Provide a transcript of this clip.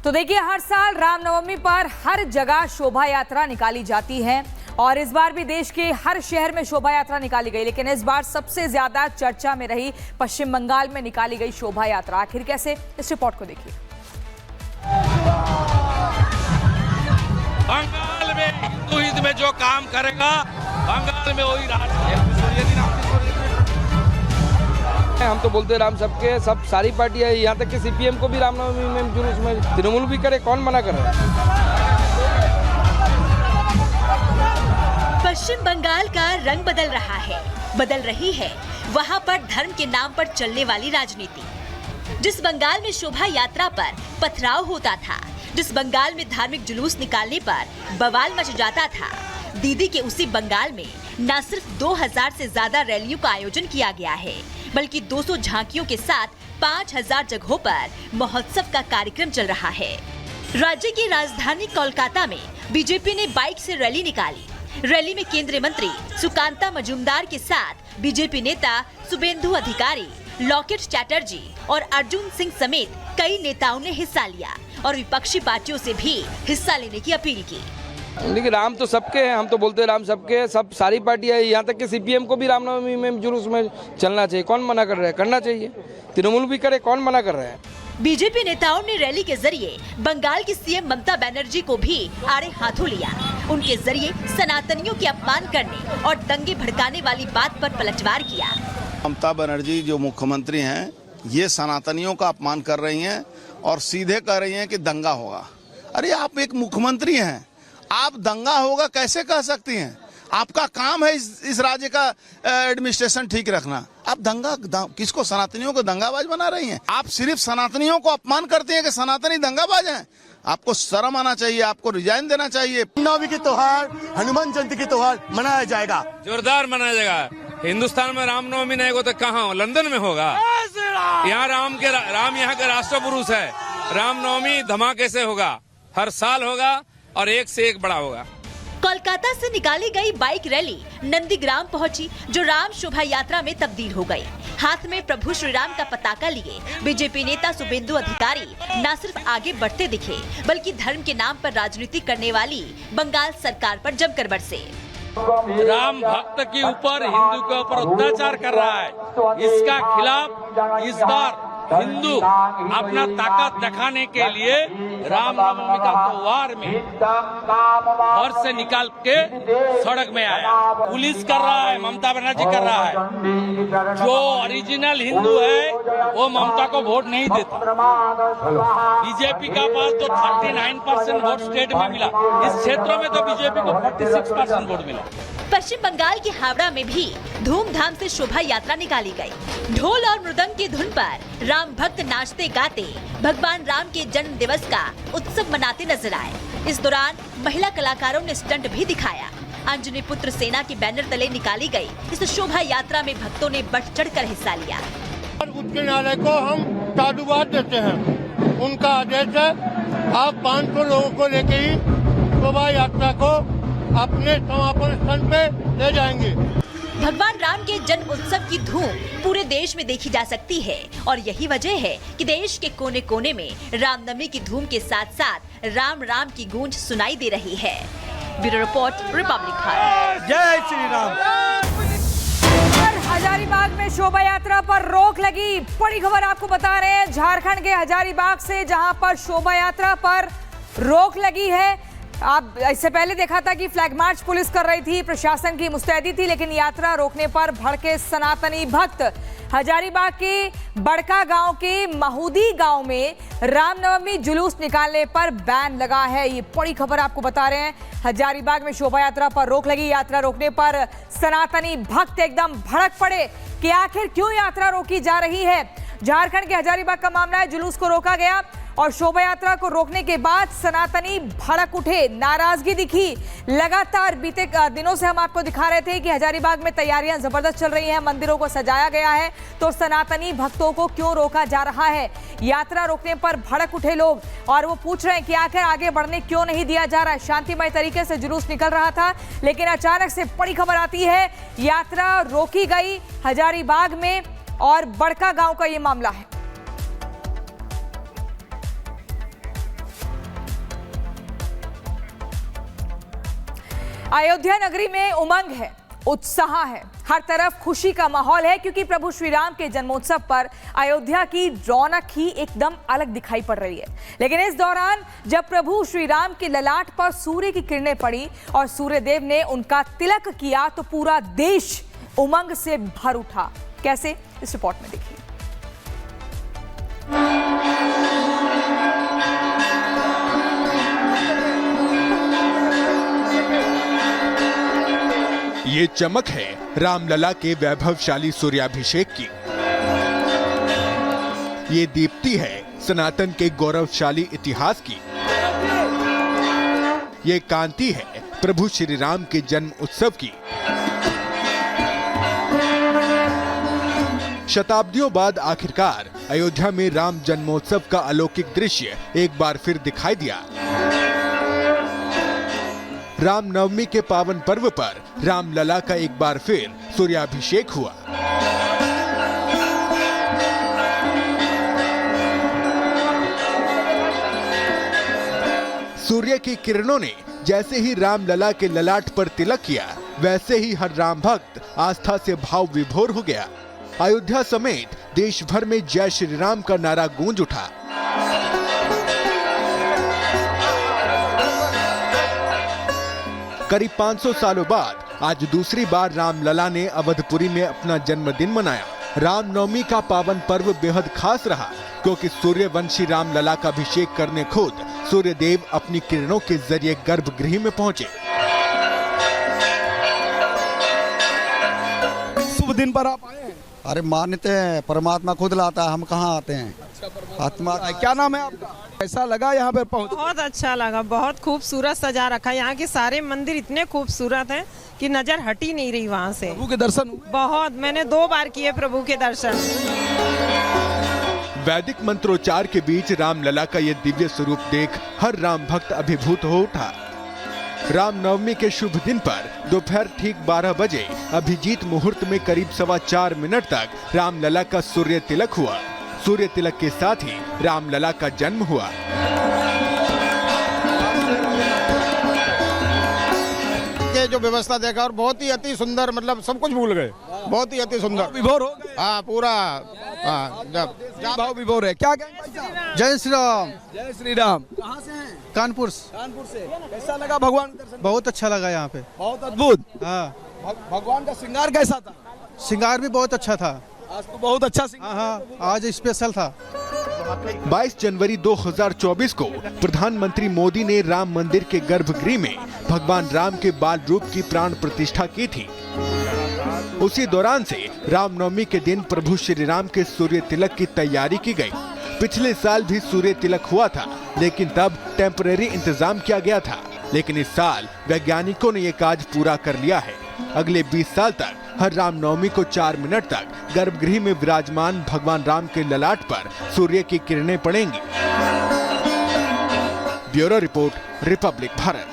तो देखिए, हर साल रामनवमी पर हर जगह शोभा यात्रा निकाली जाती है और इस बार भी देश के हर शहर में शोभा यात्रा निकाली गई। लेकिन इस बार सबसे ज्यादा चर्चा में रही पश्चिम बंगाल में निकाली गई शोभा यात्रा। आखिर कैसे, इस रिपोर्ट को देखिए। बंगाल में हिंदू हित में जो काम करेगा, बंगाल में वही राज है। हम तो बोलते राम सबके, सब सारी पार्टियां, यहाँ तक कि सीपीएम को भी रामनवमी में जुलूस में, तृणमूल भी करे, कौन मना कर रहा है। पश्चिम बंगाल का रंग बदल रहा है, बदल रही है वहाँ पर धर्म के नाम पर चलने वाली राजनीति। जिस बंगाल में शोभा यात्रा पर पथराव होता था, जिस बंगाल में धार्मिक जुलूस निकालने पर बवाल मच जाता था, दीदी के उसी बंगाल में न सिर्फ 2000 से ज्यादा रैलियों का आयोजन किया गया है, बल्कि 200 झांकियों के साथ 5000 जगहों पर महोत्सव का कार्यक्रम चल रहा है। राज्य की राजधानी कोलकाता में बीजेपी ने बाइक से रैली निकाली। रैली में केंद्रीय मंत्री सुकांता मजूमदार के साथ बीजेपी नेता शुभेंदु अधिकारी, लॉकेट चैटर्जी और अर्जुन सिंह समेत कई नेताओं ने हिस्सा लिया और विपक्षी पार्टियों से भी हिस्सा लेने की अपील की। लेकिन राम तो सबके हैं, हम तो बोलते राम सबके, सब सारी पार्टियां, यहाँ तक कि सीपीएम को भी रामनवमी में जुलूस में चलना चाहिए, कौन मना कर रहा है, करना चाहिए। तृणमूल भी करे, कौन मना कर रहा है। बीजेपी नेताओं ने रैली के जरिए बंगाल की सीएम ममता बनर्जी को भी आड़े हाथों लिया। उनके जरिए सनातनियों के अपमान करने और दंगे भड़काने वाली बात पर पलटवार किया। ममता बनर्जी जो मुख्यमंत्री हैं, ये सनातनियों का अपमान कर रही हैं और सीधे कह रही हैं कि दंगा होगा। अरे आप एक मुख्यमंत्री हैं, आप दंगा होगा कैसे कह सकती हैं? आपका काम है इस राज्य का एडमिनिस्ट्रेशन ठीक रखना। आप किसको, सनातनियों को दंगाबाज बना रही हैं? आप सिर्फ सनातनियों को अपमान करती हैं कि सनातनी दंगाबाज हैं। आपको शर्म आना चाहिए, आपको रिजाइन देना चाहिए। नवमी की त्योहार, हनुमान जयंती की त्योहार मनाया जाएगा, जोरदार मनाया जाएगा। हिंदुस्तान में रामनवमी नहीं हो तो कहाँ हो? लंदन में होगा। यहाँ राम यहाँ के राष्ट्र पुरुष है। रामनवमी धमाके से होगा, हर साल होगा और एक से एक बड़ा होगा। कोलकाता से निकाली गई बाइक रैली नंदीग्राम पहुंची, जो राम शोभा यात्रा में तब्दील हो गई। हाथ में प्रभु श्री राम का पताका लिए बीजेपी नेता शुभेंदु अधिकारी न सिर्फ आगे बढ़ते दिखे, बल्कि धर्म के नाम पर राजनीति करने वाली बंगाल सरकार पर जमकर बरसे। राम भक्त के ऊपर, हिंदू के ऊपर अत्याचार कर रहा है। इसका खिलाफ इस बार हिंदू अपना ताकत दिखाने के लिए रामनवमी का त्योहार में घर से निकाल के सड़क में आया। पुलिस कर रहा है, ममता बनर्जी कर रहा है। जो ओरिजिनल हिंदू है वो ममता को वोट नहीं देता। बीजेपी का पास तो 39% वोट स्टेट में मिला, इस क्षेत्रों में तो बीजेपी को 46% वोट मिला। पश्चिम बंगाल के हावड़ा में भी धूमधाम से शोभा यात्रा निकाली गई। ढोल और मृदंग की धुन पर राम भक्त नाचते गाते भगवान राम के जन्म दिवस का उत्सव मनाते नजर आए। इस दौरान महिला कलाकारों ने स्टंट भी दिखाया। अंजनी पुत्र सेना के बैनर तले निकाली गई इस शोभा यात्रा में भक्तों ने बढ़ चढ़कर हिस्सा लिया। उच्च न्यायालय को हम साधुवाद देते हैं। उनका आदेश है, आप 500 लोगों को लेकर ही शोभा यात्रा को अपने समापन स्थल पे ले जाएंगे। भगवान राम के जन्म उत्सव की धूम पूरे देश में देखी जा सकती है और यही वजह है कि देश के कोने कोने में रामनवमी की धूम के साथ साथ राम राम की गूंज सुनाई दे रही है। Bureau report, Republic Bharat. जय श्री राम। हजारीबाग में शोभा यात्रा पर रोक लगी। बड़ी खबर आपको बता रहे हैं झारखंड के हजारीबाग से, जहां पर शोभा यात्रा पर रोक लगी है। आप इससे पहले देखा था कि फ्लैग मार्च पुलिस कर रही थी, प्रशासन की मुस्तैदी थी, लेकिन यात्रा रोकने पर भड़के सनातनी भक्त। हजारीबाग के बड़का गांव के महूदी गांव में रामनवमी जुलूस निकालने पर बैन लगा है। ये बड़ी खबर आपको बता रहे हैं। हजारीबाग में शोभा यात्रा पर रोक लगी। यात्रा रोकने पर सनातनी भक्त एकदम भड़क पड़े कि आखिर क्यों यात्रा रोकी जा रही है। झारखंड के हजारीबाग का मामला है। जुलूस को रोका गया और शोभा यात्रा को रोकने के बाद सनातनी भड़क उठे, नाराजगी दिखी। लगातार बीते दिनों से हम आपको दिखा रहे थे कि हजारीबाग में तैयारियां जबरदस्त चल रही हैं, मंदिरों को सजाया गया है, तो सनातनी भक्तों को क्यों रोका जा रहा है। यात्रा रोकने पर भड़क उठे लोग और वो पूछ रहे हैं कि आखिर आगे बढ़ने क्यों नहीं दिया जा रहा है। शांतिमय तरीके से जुलूस निकल रहा था, लेकिन अचानक से बड़ी खबर आती है, यात्रा रोकी गई हजारीबाग में और बड़का गांव का ये मामला है। अयोध्या नगरी में उमंग है, उत्साह है, हर तरफ खुशी का माहौल है क्योंकि प्रभु श्री राम के जन्मोत्सव पर अयोध्या की रौनक ही एकदम अलग दिखाई पड़ रही है। लेकिन इस दौरान जब प्रभु श्री राम के ललाट पर सूर्य की किरणें पड़ी और सूर्य देव ने उनका तिलक किया तो पूरा देश उमंग से भर उठा। कैसे, इस रिपोर्ट में देखिए। ये चमक है रामलला के वैभवशाली सूर्याभिषेक की। ये दीप्ति है सनातन के गौरवशाली इतिहास की। ये कांति है प्रभु श्री राम के जन्म उत्सव की। शताब्दियों बाद आखिरकार अयोध्या में राम जन्मोत्सव का अलौकिक दृश्य एक बार फिर दिखाई दिया। रामनवमी के पावन पर्व पर रामलला का एक बार फिर सूर्याभिषेक हुआ। सूर्य की किरणों ने जैसे ही रामलला के ललाट पर तिलक किया, वैसे ही हर राम भक्त आस्था से भाव विभोर हो गया। अयोध्या समेत देश भर में जय श्री राम का नारा गूंज उठा। करीब 500 सालों बाद आज दूसरी बार रामलला ने अवधपुरी में अपना जन्मदिन मनाया। रामनवमी का पावन पर्व बेहद खास रहा क्योंकि सूर्यवंशी रामलला का अभिषेक करने खुद सूर्यदेव अपनी किरणों के जरिए गर्भगृह में पहुंचे। शुभ दिन पर आप आए हैं। अरे मानते हैं, परमात्मा खुद लाता है, हम कहाँ आते हैं। आत्मा। क्या नाम है आपका? कैसा लगा यहाँ पर पहुँच? बहुत अच्छा लगा, बहुत खूबसूरत सजा रखा है। यहाँ के सारे मंदिर इतने खूबसूरत हैं कि नजर हट ही नहीं रही वहाँ से। प्रभु के दर्शन हुए? बहुत, मैंने 2 बार किए प्रभु के दर्शन। वैदिक मंत्रोच्चार के बीच रामलला का ये दिव्य स्वरूप देख हर राम भक्त अभिभूत हो उठा। रामनवमी के शुभ दिन पर दोपहर ठीक 12 बजे अभिजीत मुहूर्त में करीब 4.25 मिनट तक रामलला का सूर्य तिलक हुआ। सूर्य तिलक के साथ ही रामलला का जन्म हुआ। ये जो व्यवस्था देखा और बहुत ही अति सुंदर, मतलब सब कुछ भूल गए। बहुत ही अति सुंदर विभोर हो गए। हाँ, पूरा जब भाव विभोर है। क्या जय श्री राम। जय श्री राम। कहाँ से हैं? कानपुर से। कानपुर से। कैसा लगा भगवान का दर्शन? बहुत अच्छा लगा यहाँ पे। बहुत अद्भुत। हाँ, भगवान का श्रृंगार कैसा था? श्रृंगार भी बहुत अच्छा था। आज तो बहुत अच्छा हाँ हाँ, आज स्पेशल था। 22 जनवरी 2024 को प्रधानमंत्री मोदी ने राम मंदिर के गर्भगृह में भगवान राम के बाल रूप की प्राण प्रतिष्ठा की थी। उसी दौरान से रामनवमी के दिन प्रभु श्री राम के सूर्य तिलक की तैयारी की गई। पिछले साल भी सूर्य तिलक हुआ था, लेकिन तब टेम्परेरी इंतजाम किया गया था। लेकिन इस साल वैज्ञानिकों ने ये कार्य पूरा कर लिया है। अगले 20 साल तक हर रामनवमी को 4 मिनट तक गर्भगृह में विराजमान भगवान राम के ललाट पर सूर्य की किरणें पड़ेंगी। Bureau report, Republic Bharat.